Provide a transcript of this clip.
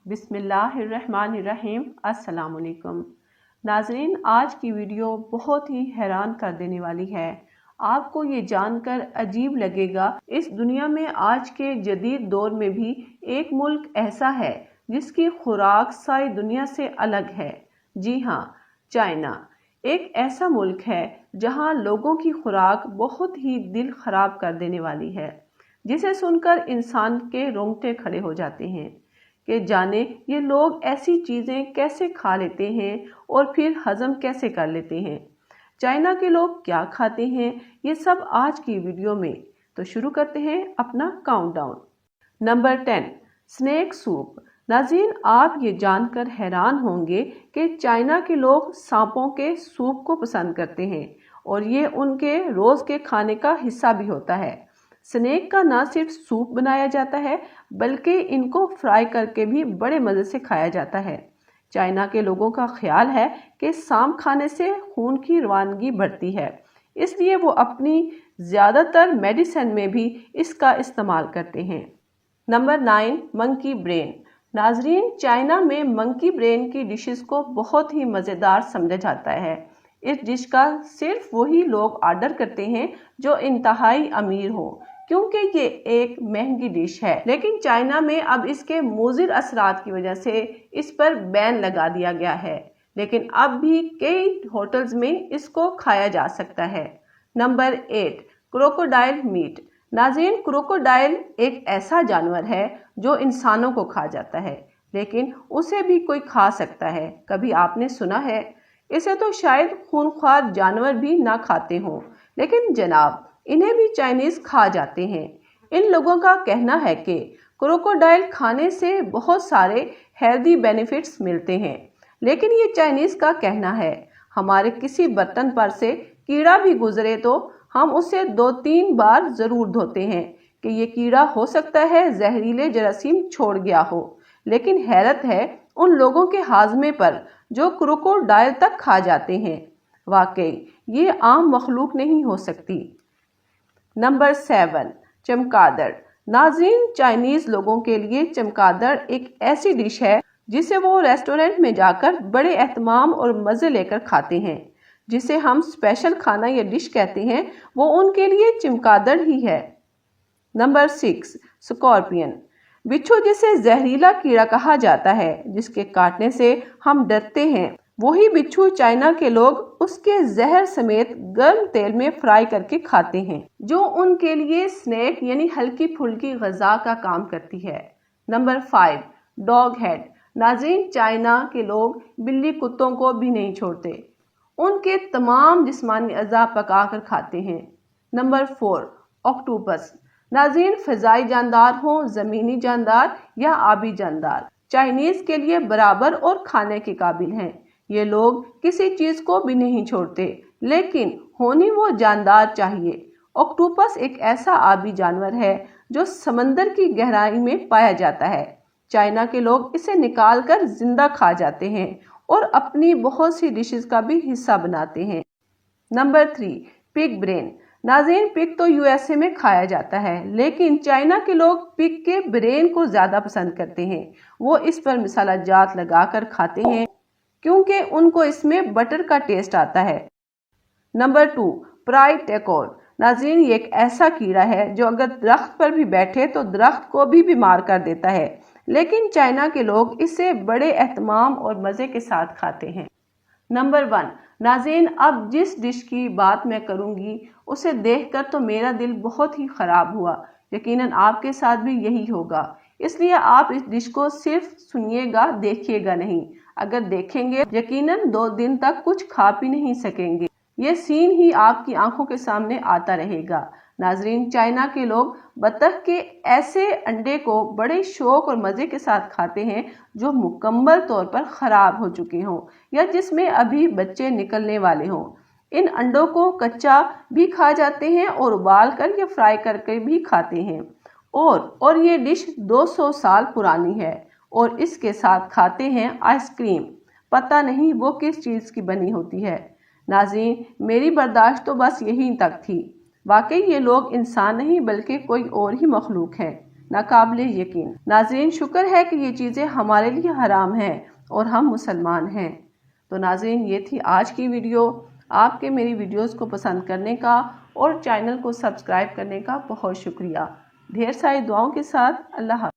بسم اللہ الرحمن الرحیم۔ السلام علیکم ناظرین، آج کی ویڈیو بہت ہی حیران کر دینے والی ہے۔ آپ کو یہ جان کر عجیب لگے گا، اس دنیا میں آج کے جدید دور میں بھی ایک ملک ایسا ہے جس کی خوراک ساری دنیا سے الگ ہے۔ جی ہاں، چائنا ایک ایسا ملک ہے جہاں لوگوں کی خوراک بہت ہی دل خراب کر دینے والی ہے، جسے سن کر انسان کے رونگٹے کھڑے ہو جاتے ہیں کہ جانے یہ لوگ ایسی چیزیں کیسے کھا لیتے ہیں اور پھر ہضم کیسے کر لیتے ہیں۔ چائنا کے لوگ کیا کھاتے ہیں، یہ سب آج کی ویڈیو میں۔ تو شروع کرتے ہیں اپنا count down. Number 10، snake soup. ناظرین، آپ یہ جان کر حیران ہوں گے کہ چائنا کے لوگ سانپوں کے سوپ کو پسند کرتے ہیں اور یہ ان کے روز کے کھانے کا حصہ بھی ہوتا ہے۔ سنیک کا نہ صرف سوپ بنایا جاتا ہے بلکہ ان کو فرائی کر کے بھی بڑے مزے سے کھایا جاتا ہے۔ چائنا کے لوگوں کا خیال ہے کہ سانپ کھانے سے خون کی روانگی بڑھتی ہے، اس لیے وہ اپنی زیادہ تر میڈیسن میں بھی اس کا استعمال کرتے ہیں۔ نمبر 9، منکی برین۔ ناظرین، چائنا میں منکی برین کی ڈشز کو بہت ہی مزیدار سمجھا جاتا ہے۔ اس ڈش کا صرف وہی لوگ آرڈر کرتے ہیں جو انتہائی امیر ہو، کیونکہ یہ ایک مہنگی ڈش ہے۔ لیکن چائنا میں اب اس کے مضر اثرات کی وجہ سے اس پر بین لگا دیا گیا ہے، لیکن اب بھی کئی ہوٹلز میں اس کو کھایا جا سکتا ہے۔ Number 8، crocodile meat. ناظرین، کروکوڈائل ایک ایسا جانور ہے جو انسانوں کو کھا جاتا ہے، لیکن اسے بھی کوئی کھا سکتا ہے۔ کبھی آپ نے سنا ہے؟ اسے تو شاید خونخوار جانور بھی نہ کھاتے ہوں، لیکن جناب انہیں بھی چائنیز کھا جاتے ہیں۔ ان لوگوں کا کہنا ہے کہ کروکوڈائل کھانے سے بہت سارے ہیلتھی بینیفٹس ملتے ہیں، لیکن یہ چائنیز کا کہنا ہے۔ ہمارے کسی برتن پر سے کیڑا بھی گزرے تو ہم اسے 2-3 بار ضرور دھوتے ہیں کہ یہ کیڑا ہو سکتا ہے زہریلے جراثیم چھوڑ گیا ہو، لیکن حیرت ہے ان لوگوں کے ہاضمے پر جو کروکوڈائل تک کھا جاتے ہیں۔ واقعی یہ عام مخلوق نہیں ہو سکتی۔ نمبر 7، چمگادڑ۔ ناظرین، چائنیز لوگوں کے لیے چمگادڑ ایک ایسی ڈش ہے جسے وہ ریسٹورنٹ میں جا کر بڑے اہتمام اور مزے لے کر کھاتے ہیں۔ جسے ہم اسپیشل کھانا یا ڈش کہتے ہیں، وہ ان کے لیے چمگادڑ ہی ہے۔ Number 6، scorpion. بچھو جسے زہریلا کیڑا کہا جاتا ہے، جس کے کاٹنے سے ہم ڈرتے ہیں، وہی بچھو چائنا کے لوگ اس کے زہر سمیت گرم تیل میں فرائی کر کے کھاتے ہیں، جو ان کے لیے سنیک یعنی ہلکی پھلکی غذا کا کام کرتی ہے۔ Number 5، dog head. ناظرین، چائنا کے لوگ بلی کتوں کو بھی نہیں چھوڑتے، ان کے تمام جسمانی اعضاء پکا کر کھاتے ہیں۔ Number 4، octopus. ناظرین، فضائی جاندار ہوں، زمینی جاندار یا آبی جاندار، چائنیز کے لیے برابر اور کھانے کے قابل ہیں۔ یہ لوگ کسی چیز کو بھی نہیں چھوڑتے، لیکن ہونی وہ جاندار چاہیے۔ آکٹوپس ایک ایسا آبی جانور ہے جو سمندر کی گہرائی میں پایا جاتا ہے۔ چائنا کے لوگ اسے نکال کر زندہ کھا جاتے ہیں اور اپنی بہت سی ڈشز کا بھی حصہ بناتے ہیں۔ نمبر 3، پگ برین۔ ناظرین، پگ تو USA میں کھایا جاتا ہے، لیکن چائنا کے لوگ پگ کے برین کو زیادہ پسند کرتے ہیں۔ وہ اس پر مسالہ جات لگا کر کھاتے ہیں کیونکہ ان کو اس میں بٹر کا ٹیسٹ آتا ہے۔ نمبر 2، پرائڈ ٹیکور۔ ناظرین، یہ ایک ایسا کیڑا ہے جو اگر درخت پر بھی بیٹھے تو درخت کو بھی بیمار کر دیتا ہے، لیکن چائنا کے لوگ اسے بڑے اہتمام اور مزے کے ساتھ کھاتے ہیں۔ نمبر 1، ناظرین، اب جس ڈش کی بات میں کروں گی اسے دیکھ کر تو میرا دل بہت ہی خراب ہوا۔ یقیناً آپ کے ساتھ بھی یہی ہوگا، اس لیے آپ اس ڈش کو صرف سنیے گا، دیکھیے گا نہیں۔ اگر دیکھیں گے یقیناً 2 دن تک کچھ کھا پی نہیں سکیں گے۔ یہ سین ہی آپ کی آنکھوں کے سامنے آتا رہے گا۔ ناظرین، چائنا کے لوگ بطخ کے ایسے انڈے کو بڑے شوق اور مزے کے ساتھ کھاتے ہیں جو مکمل طور پر خراب ہو چکے ہوں یا جس میں ابھی بچے نکلنے والے ہوں۔ ان انڈوں کو کچا بھی کھا جاتے ہیں اور ابال کر یا فرائی کر کے بھی کھاتے ہیں، اور یہ ڈش 200 سال پرانی ہے، اور اس کے ساتھ کھاتے ہیں آئس کریم۔ پتہ نہیں وہ کس چیز کی بنی ہوتی ہے۔ ناظرین، میری برداشت تو بس یہیں تک تھی۔ واقعی یہ لوگ انسان نہیں بلکہ کوئی اور ہی مخلوق ہے۔ ناقابل یقین۔ ناظرین، شکر ہے کہ یہ چیزیں ہمارے لیے حرام ہیں اور ہم مسلمان ہیں۔ تو ناظرین، یہ تھی آج کی ویڈیو۔ آپ کے میری ویڈیوز کو پسند کرنے کا اور چینل کو سبسکرائب کرنے کا بہت شکریہ۔ ڈھیر ساری دعاؤں کے ساتھ اللہ حافظ۔